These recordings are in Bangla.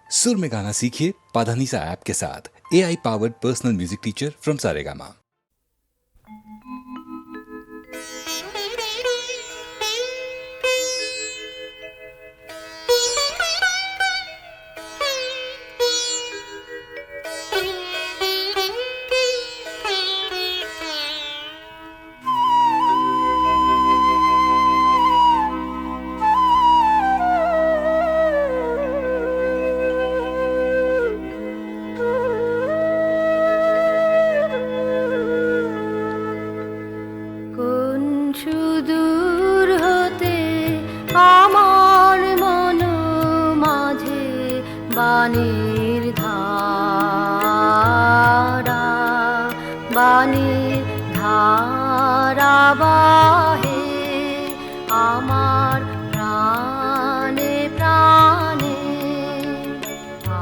सुर में गाना सीखिए पाधानीसा ऐप के साथ। AI powered personal music teacher from Saregama. বাণীর ধারা বাণীর ধারা বাহে আমার প্রাণে প্রাণে।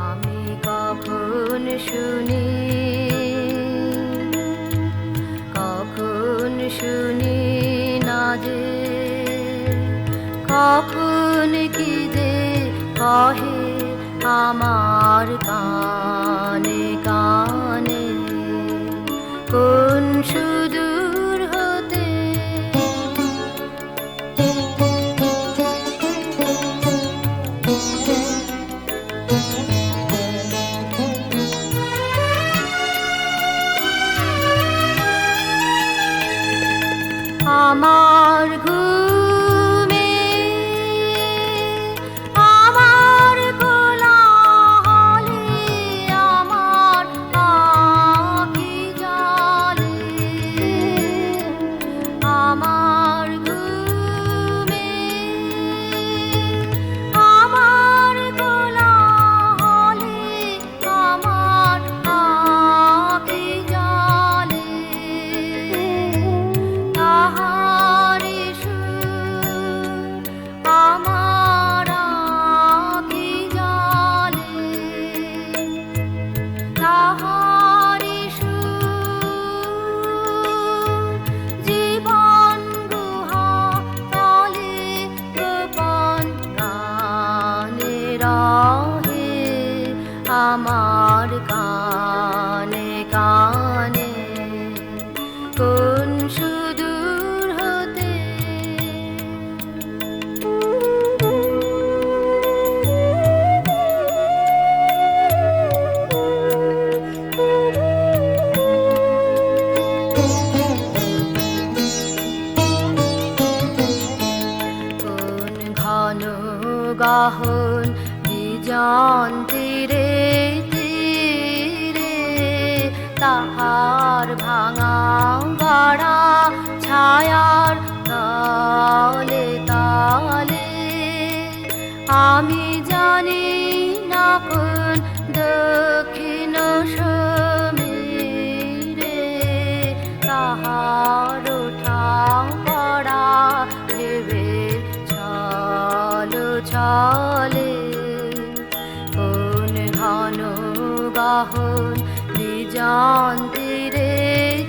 আমি কখন শুনি না যে কখন কি যে কহে আমার কানে কানে কোন সুদূর হতে। আমার ঘুমে আমার কোলাহলে আমার আঁখি জলে। আমার ঘুমে আমার কোলাহলে আমার আঁখি জলে। তাহারি সুর আমার আঁখি জলে। তাহারি সুর জীবন গুহা তলে গোপন গানে রহে আমার কানে কানে কোন সুদূর হতে। কোন ঘন গাহন বিজন তীরে তীরে তাহার ভাঙা গড়া ছায়ার তালে তালে। আমি জানি না কোন দক্ষিণ সমীরে তাহার ওঠা পড়া ভেবে চলো চলে। কোন ঘন গাহন বিজন তীরে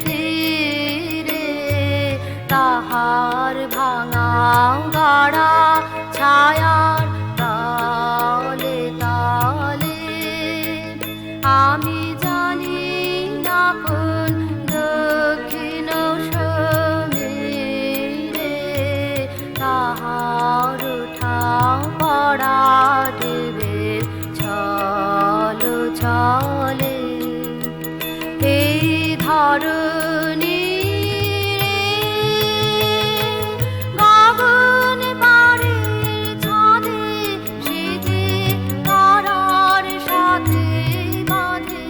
তীরে তাহার ভাঙা গাড়া ছায়ার তালে তালে। আমি জানি না কোন দক্ষিণ সমীরে তাহার ওঠা পড়া দেবে চলো চলে। এই ধরনী গগন পাড়ের ছাদে সেজে তারার সাথে বাঁধে।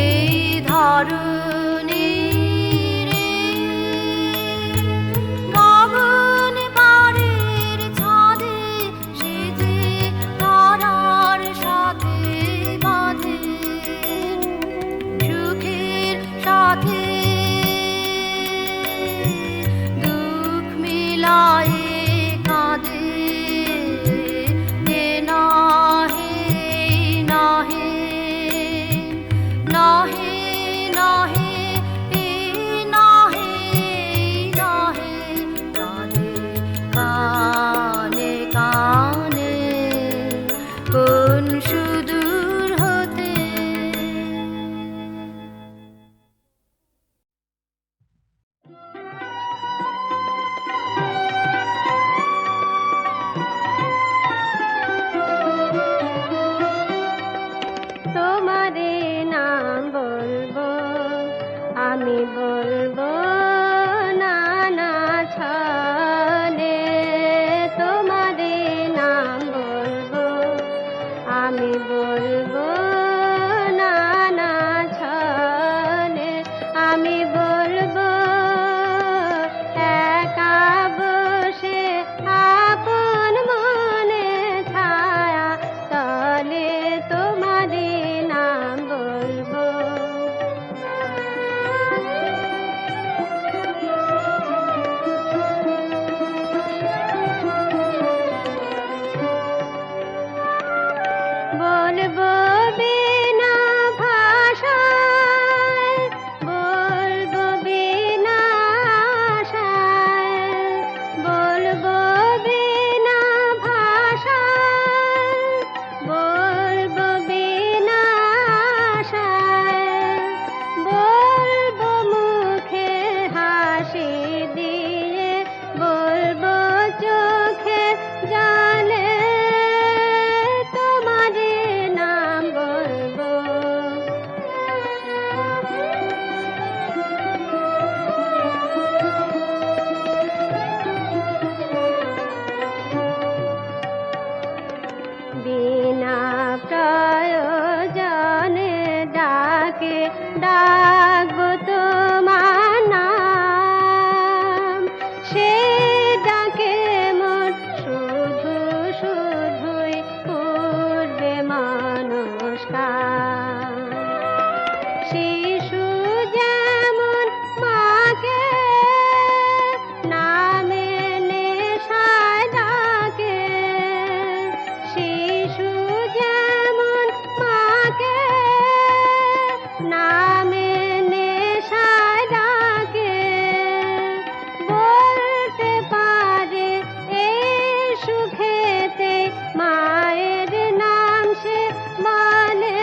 এই ধরনী গগন পাড়ের ছাদে সেজে তারার সাথে বাঁধে। সুখের সাথে সুদূর হতে। তোমারে নাম বলবো, আমি বলবো নানা ছলে। তোমারে নাম বলবো, আমি বলবো নানা ছলে। আমি বলবো একা বসে আপন মনে ছায়া তলে। তোমারে নাম বলবো। বলবো বিনা ভাষায়, বলবো বিনা আশায়। বলবো বিনা ভাষায়, বলবো বিনা আশায়। বলবো মুখে হাসি দিয়ে, বলবো চোখে জলে। তোমারে নাম বলবো। বিনা প্রয়োজনে ডাকে ডাকবো তোমার নাম। সে ডাকে মন শুধু শুধুই করবে মনস্কার। শিশু যেমন মাকে নামে নেশায় ডাকে, শিশু যেমন মাকে নামে নেশায় ডাকে। বলতে পারে এই সুখেতে মায়ের নাম সে বলে।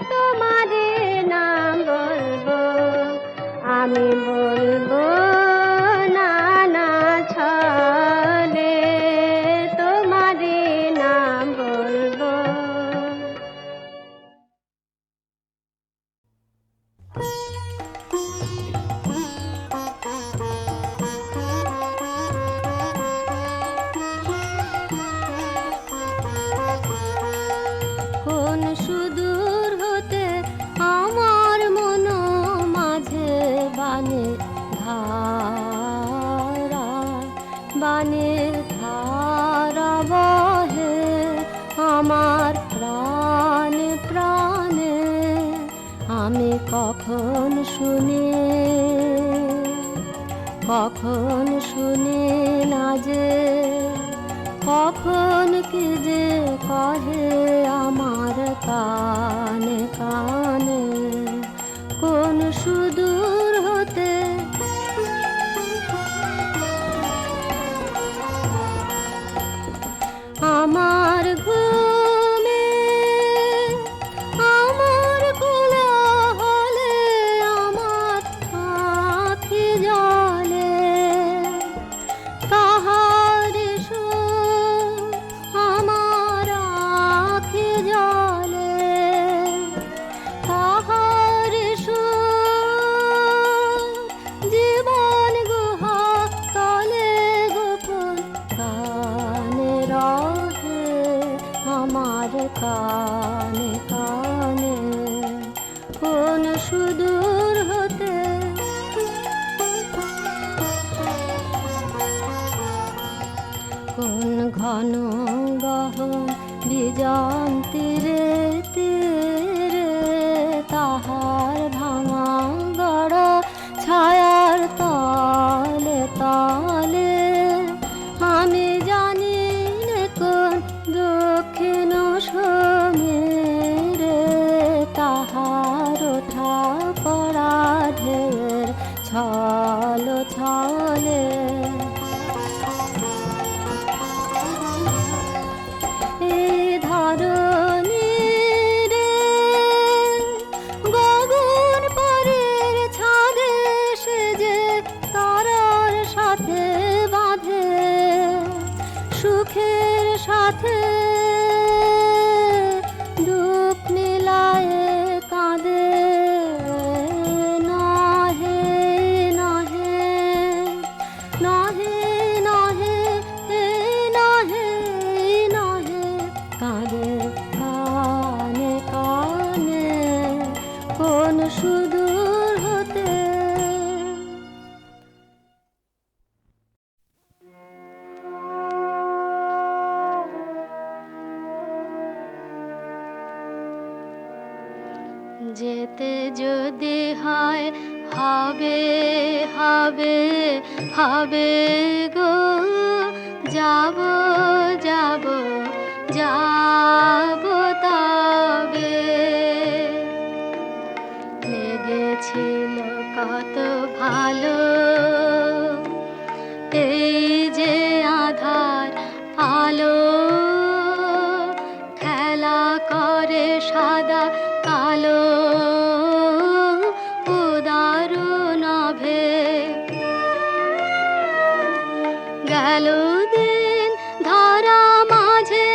তোমারে নাম বলবো, আমি বলবো নানা ছলে। তোমারে নাম বলবো। কোন সুদূর হতে আমার মন মাঝে বানে ধারা, বানে ধারা বহে আমার প্রাণে প্রাণে। আমি কখন শুনি, কখন শুনি না যে, কখন কি যে কহে আমার কানে কানে। কোন সুদূর হতে আমার ঘুমে, আমার কোলাহলে, আমার আঁখি জলে। তাহার সুর আমার আঁখি জলে, তাহার সুর জীবন গুহা তলে গোপন কানে রহে আমার কানে কানে। কোন সুদূর হতে কোন ঘন গহন বিজন তীরে তীরে তাহার ভাঙা গড় ছায়ার তলে তলে। আমি জানি নে কোন দক্ষিণ সমীরে তাহার ওঠা পড়া ঢের ছল ছলে। এই ধর যেতে যদি হয় হবে হবে হবে গো, যাব যাব যাব তবে। লেগেছিল কত ভালো এই যে আধার আলো, খেলা করে সাদা কালো উদারুণ নভে। গেল দিন ধরা মাঝে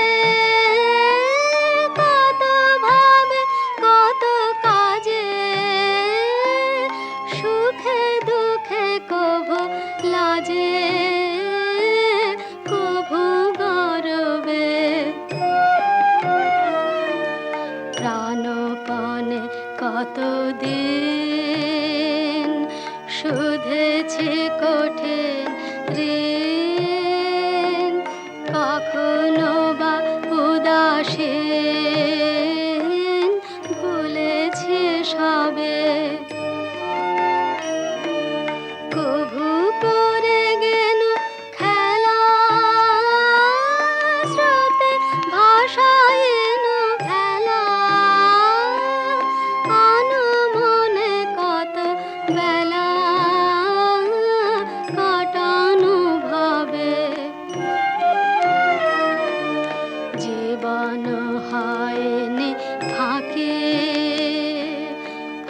কত ভাবে কত কাজে, সুখে দুঃখে কভু লাজে কভু গর্বে। প্রাণপণে কতদিন শুধেছি কঠিন ঋণ, কখনো বা উদাসীন ভুলেছি সবে। কভু করে গেল খেলা স্রোতে ভাসাইন ভেলা, আনমনে কত বেলা কাটানো ভাবে। জীবন হয়নি ফাঁকি,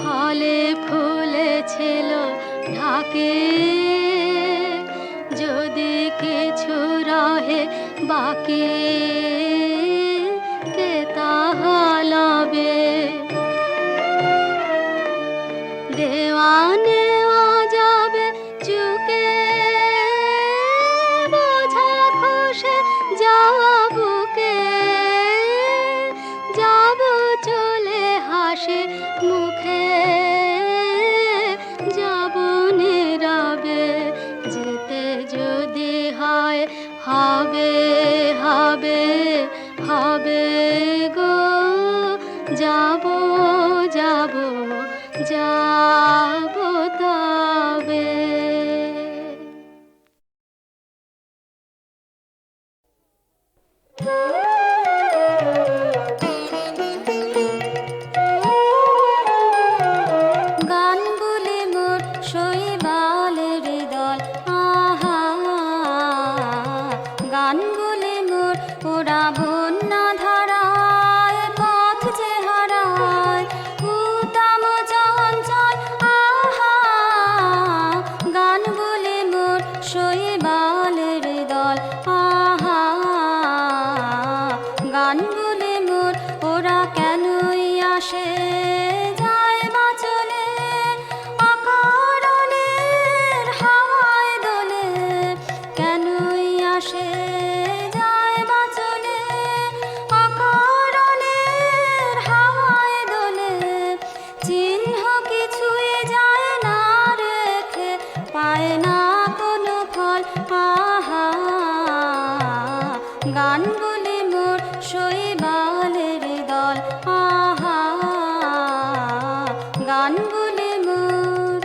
ফলে ফুলে ছিল ঢাকে। যদি কিছু রহে বাকি কে তাহা লবে। দেওয়া নেওয়া যাবে চুকে, বোঝা খসে যাওয়া বুকে, যাব চলে হাসি মুখে, যাব নীরবে। যেতে যদি হয় হবে হবে হবে গো, যাব যাব যাব তবে। গান বলে মোর শৈবালের দল, আহা গান বলে মোর ওরা বন্যা ধারায় পথ যে হারায় উদাম চঞ্চল, আহা গান বলে মোর শৈবালের দল, আহা গান বলে মোর ওরা কেনই আসে যায় বা চলে অকারণের হাওয়ায় দোলে। কেনই আসে যায় বা চলে অকারণের হাওয়ায় দোলে। চিহ্ন কিছুই যায় না রেখে, পায় না কোনো ফল, আহা গান বলে মোর শৈবালের দল, আহা গান বলে মোর।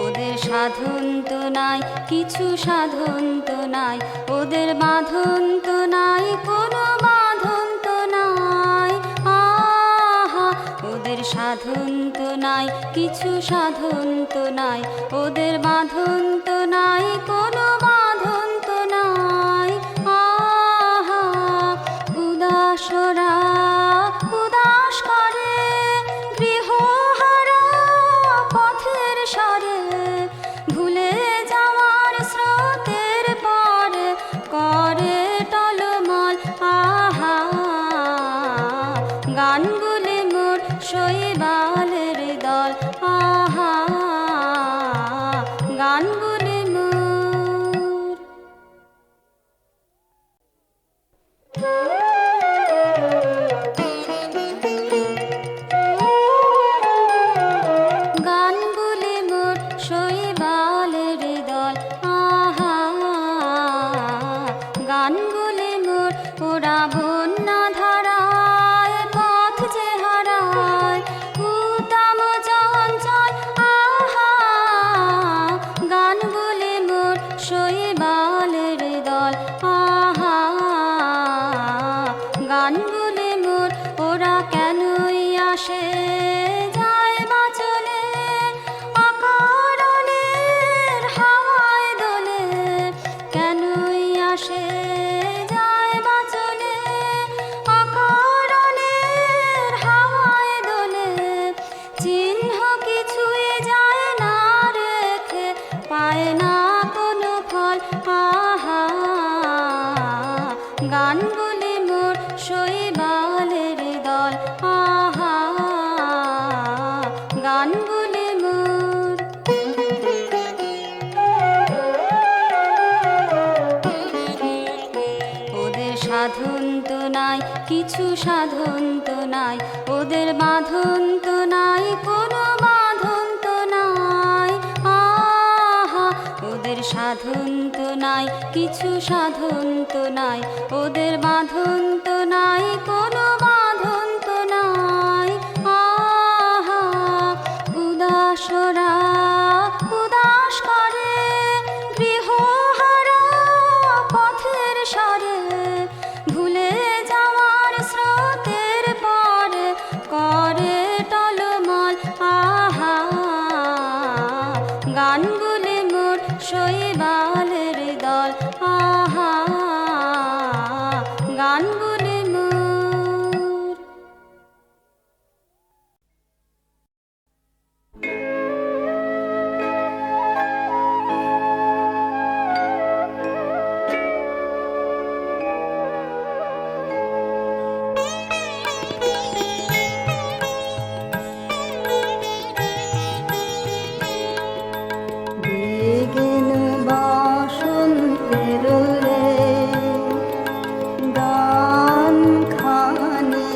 ওদের সাধন তো নাই কিছু সাধন তো নাই, ওদের বাঁধন তো নাই কোনো বাঁধন তো নাই, আহা ওদের সাধন তো নাই কিছু সাধন তো নাই, ওদের বাঁধন তো নাই কোনো বাঁধন তো নাই, আহা উদাসরা উদাস করে গৃহহারা পথের সরে, ভুলে যাওয়ার স্রোতের পরে করে টলমল, আহা গান বলে মোর শৈবালের দল, আহা গান বলে মোর। গান বলে মোর শৈবালের দল, আহা গান বলে মোর দল আহা গান বলে মোর শৈবালের দল আহা গান বলে মোর ওদের সাধন তো নাই কিছু সাধন তো নাই ওদের বাঁধন তো নাই কোনো বাঁধন তো নাই আহা ওদের সাধন তো নাই কিছু সাধন তো নাই ওদের বাঁধন তো নাই কোনো বাঁধন তো নাই আহা উদাসরা উদাস করে গৃহহারা পথের সারে ভুলে যাওয়ার স্রোতের পরে করে টলমল আহা গান বলে মোর শৈবালের দল আহা গান বলে মোর বেগেন বসন্তের রে গান খানি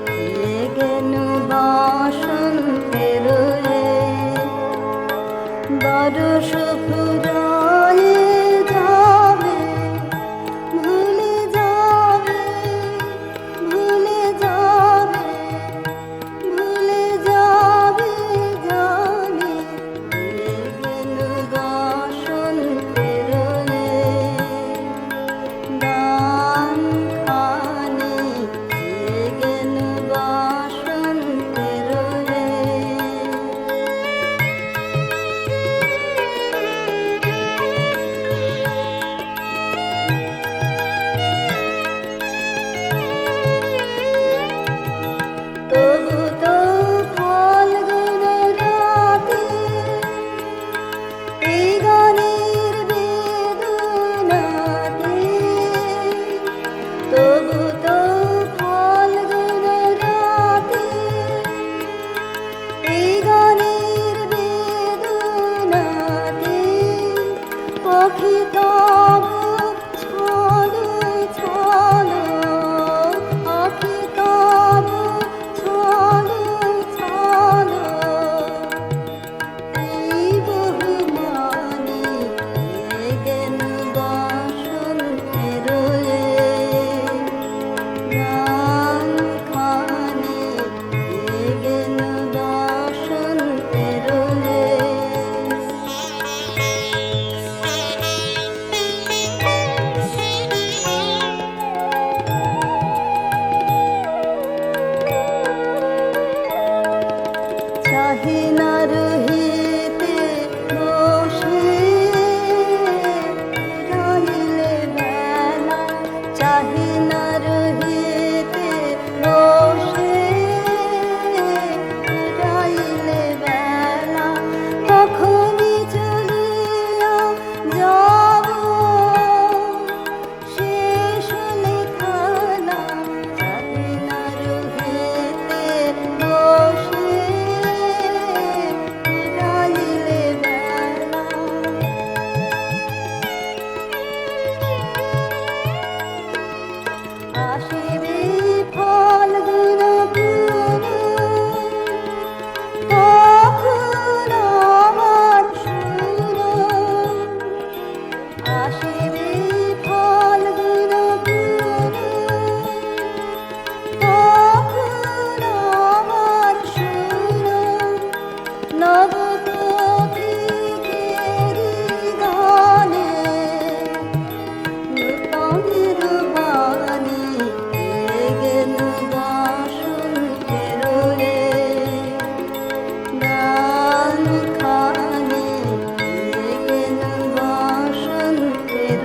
বেগেন বসন্তের রে বরষ ফুরায়ে যাবে ভুলে যাবে ভুলে যাবে ভুলে যাবে জানি বেগেন বসন্তের রে গান খানি বেগেন বসন্তের রে তবু তো ফাল্গুন রাতে এই গানের বেদনাতে তবু তো ফাল্গুন রাতে এই গানের বেদনাতে পাখি তব ছলো ছলো আখি তব ছলো ছলো এই বহুমানি বেগেন বসন্তের রে গান খানি বেগেন বসন্তের রে চাহিনা রহিতে বসে রাইলে বেলা চাহিনা রহিতে বসে রাইলে বেলা কখনই চলিয়া যাব শেষ লেখানা চাহিনা রহিতে বসে রাইলে বেলা আসিবে ফাল্গুন পুন তখন আমার সুর আসিবে ফাল্গুন পুন তখন আমার সুর নবকোকিলের গানে নূতনের বাণী বেগেন বসন্তের রে গান খানি বেগেন বসন্তের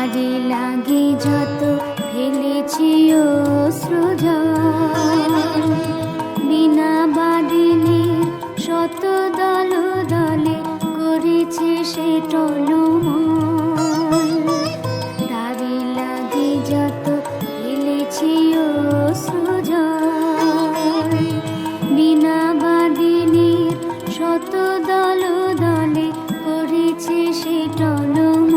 তারি লাগে যত ফেলেছি অশ্রুজল, বিনা বাদিনীর শত দল দলে করেছে সে টলমল। তারি লাগে যত ফেলেছি অশ্রুজল, বিনা বাদিনীর শত দল দলে করেছে সে টলমল।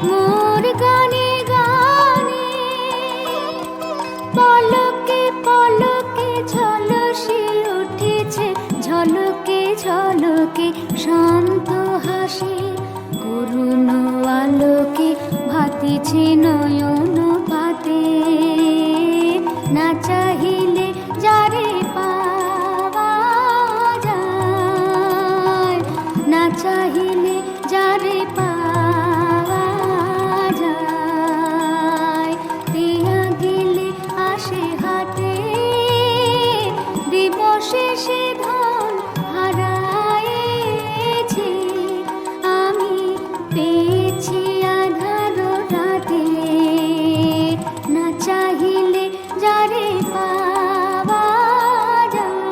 মোর গানে গানে পলকে পলকে ঝলসে উঠেছে, ঝলকে ঝলকে শান্ত হাসি, করুণ আলোকে ভাতিছে নয়ন পাতে। না চাহিলে যারে পাওয়া যায়, না চাহিলে যারে পাওয়া যায়, দিয়া গেলে আসে হাতে, দিবসে সে ধন হারায়েছি আমি, পেয়েছি আধার রাতে। না চাহিলে যারে পাওয়া যায়।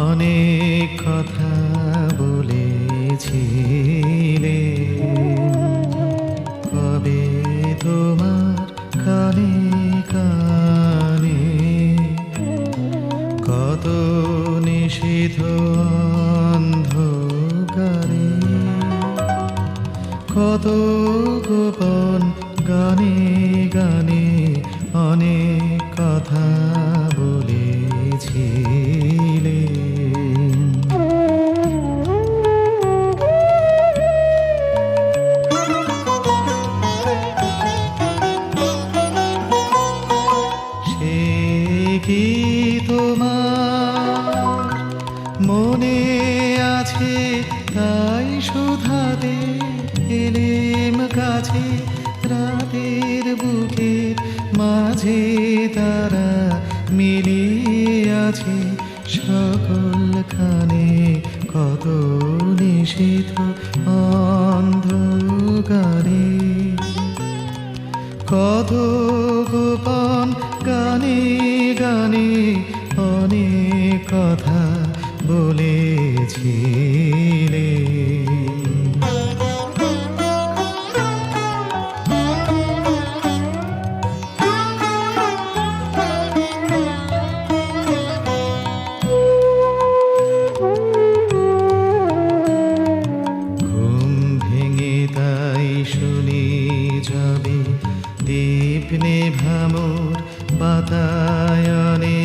অনেক কথা বলেছিলে, কবে তোমার কানে কানে, কত নিষিদ্ধ অন্ধকারে, কত গোপন গানে গানে অনেক কথা বলেছিলে। সে কি তোমার মনে আছে? তাই শুধাতে এলেম কাছে, রাতের বুকের মাঝে তারা মিলিয়ে আছে সকলখানে, কত নিষিদ্ধ অন্ধকারে, কত গোপন গানে গানে অনেক কথা বলেছিলে। ঘুম ভেঙে তাই শুনি যাবে দীপ নেভামোর বাতায়নে,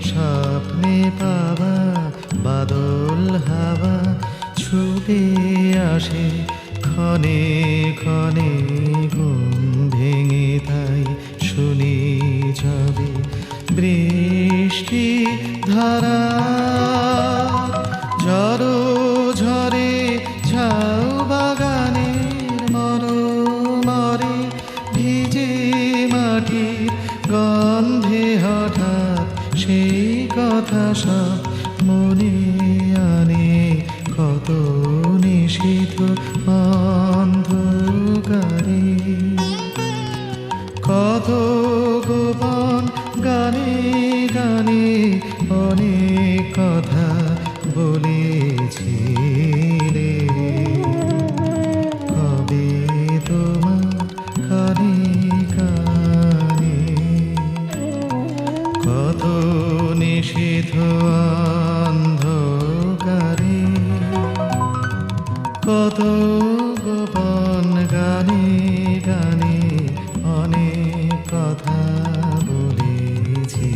স্বপ্নে পাওয়া বাদল হাওয়া ছুটে আসে ক্ষণে ক্ষণে। ঘুম ভেঙে তাই শুনি যাবে বৃষ্টি ধারা, ঝড়ো ঝরে ঝাউ বাগানের মরমরে, ভিজে মাটির গন্ধে হঠাৎ সেই কথা সব মনে আনে, কত নিষিদ্ধ অন্ধকারে, কত গোপন গানে গানে অনেক কথা বলেছিলে। কবে তোমার কানে কানে, কত নিষিদ্ধ অন্ধকারে, কত গোপন গানে গানে অনেক কথা বলেছিলে।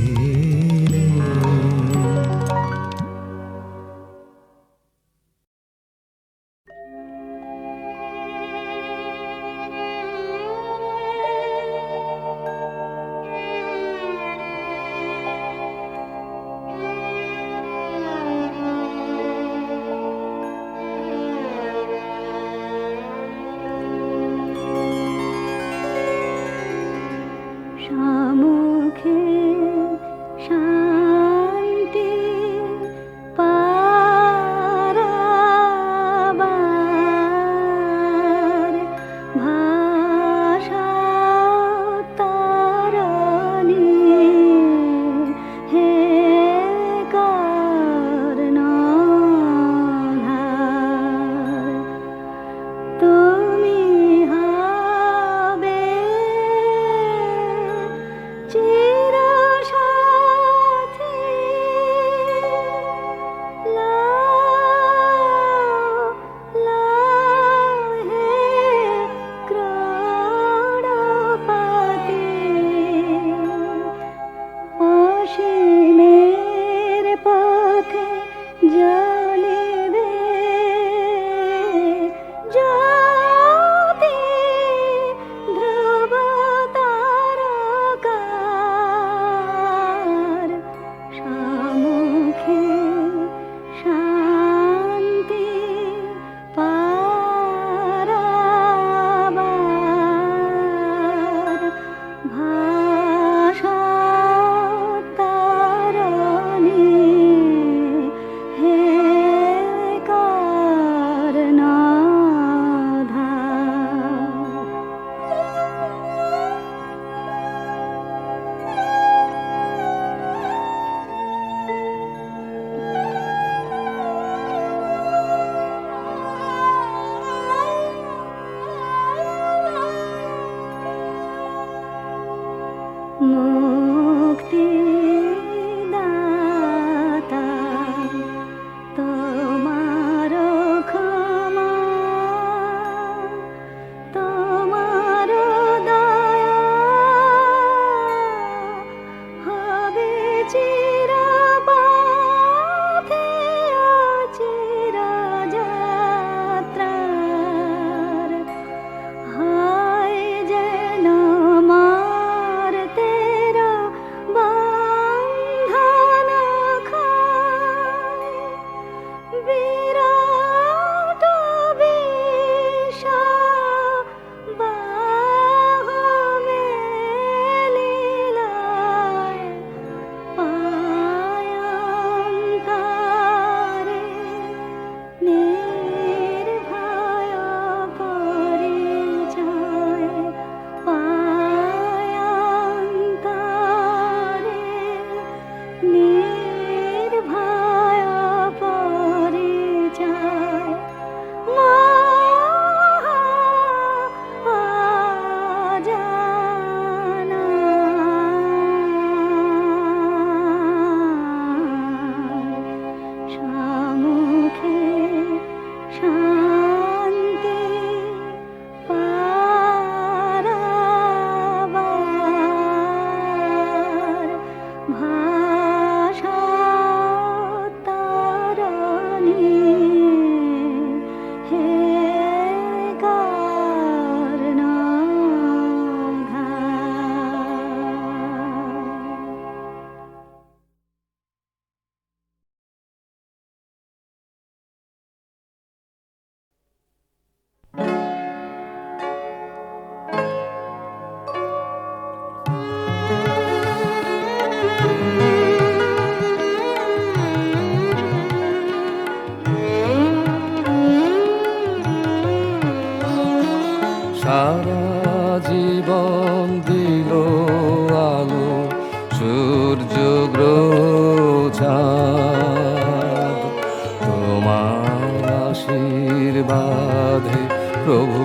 প্রভু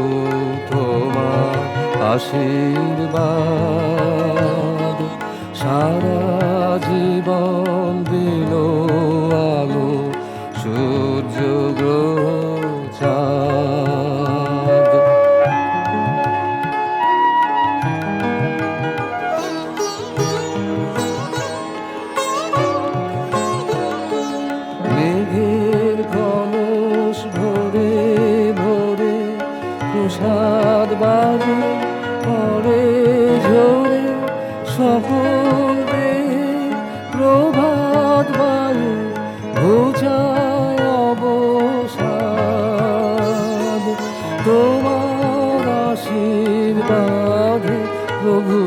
তোমার আশীর্বাদ সারা জীবন দিল আলো সূর্য গ্রহ চাঁদ। মেঘের কলস ভরে ভরে প্রসাদ বাজে পরে ঝরে সকল দেহে প্রভাত বায়ু ঘোচায় অবসাদ। তোমার আশীর্বাদে প্রভু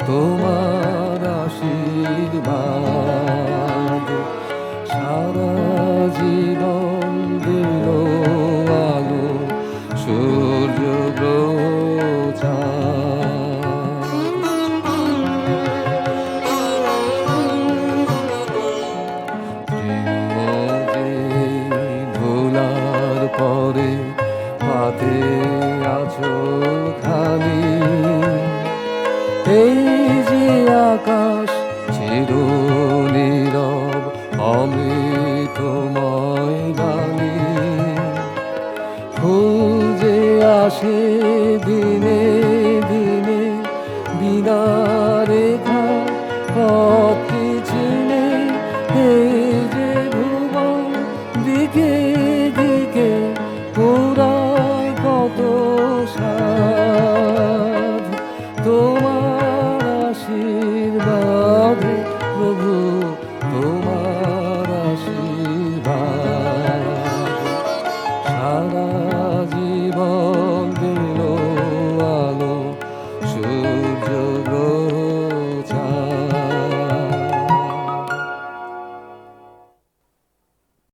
তোমার আশীর্বাদ সারা জীবন দিল আলো সূর্য গ্রহ চাঁদ। প্রেম যে ভোলার পরে পাতে আছো খালি, এই যে আকাশ চির নীরব অমৃতময় বাণী। ফুল যে আসে দিনে দিনে বিনা রেখা পথে চিনে, এই যে ভুবন দিকে দিকে পুরায় কত সাধ। তোমার আশীর্বাদে প্রভু তোমার আশীর্বাদ সারা জীবন